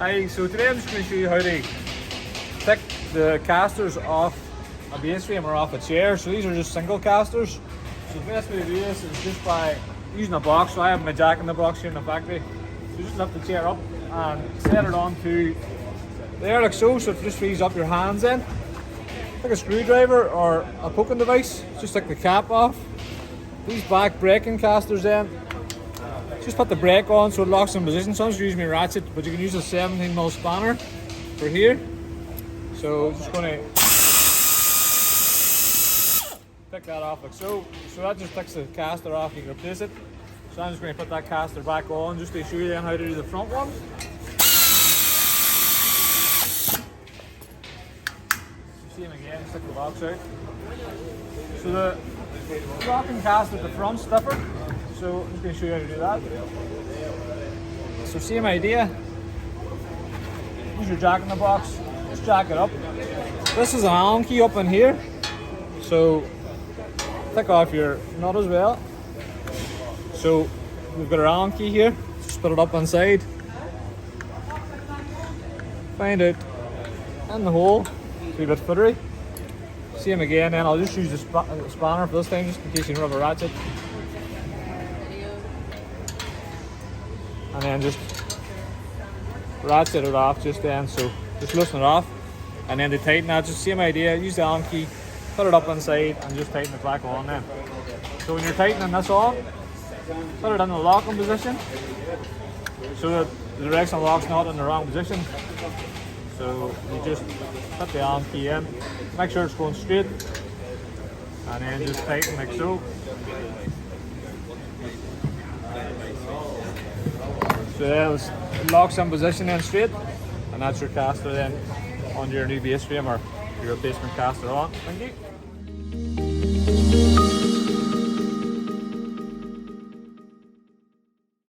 Hi, so today I'm just going to show you how to take the castors off a base frame or off a chair. So these are just single castors. So the best way to do this is just by using a box. So I have my jack in the box here in the factory. So just lift the chair up and set it onto there like so. So it just frees up your hands in. Take a screwdriver or a poking device, just take the cap off. These back braking castors in, just put the brake on so it locks in position. Sometimes you use my ratchet, but you can use a 17mm spanner for here. So just going to pick that off like so. So that just takes the caster off, you can replace it. So I'm just going to put that caster back on just to show you then how to do the front one. See him again, stick the box out. So the locking caster at the front's different. So I'm just going to show you how to do that. So same idea. Use your jack in the box, just jack it up. This is an Allen key up in here. So take off your nut as well. So we've got our Allen key here, just put it up inside. Find it in the hole, it's a bit footery. Same again, then I'll just use the spanner for this time just in case you don't have a ratchet. And then just ratchet it off just then, so just loosen it off. And then to tighten that, just same idea, use the Allen key, put it up inside and just tighten it back on then. So when you're tightening this on, put it in the locking position so that the directional lock's not in the wrong position. So you just put the Allen key in, make sure it's going straight, and then just tighten like so. So then it locks in position then straight, and that's your caster then on your new base frame or your replacement caster on. Thank you.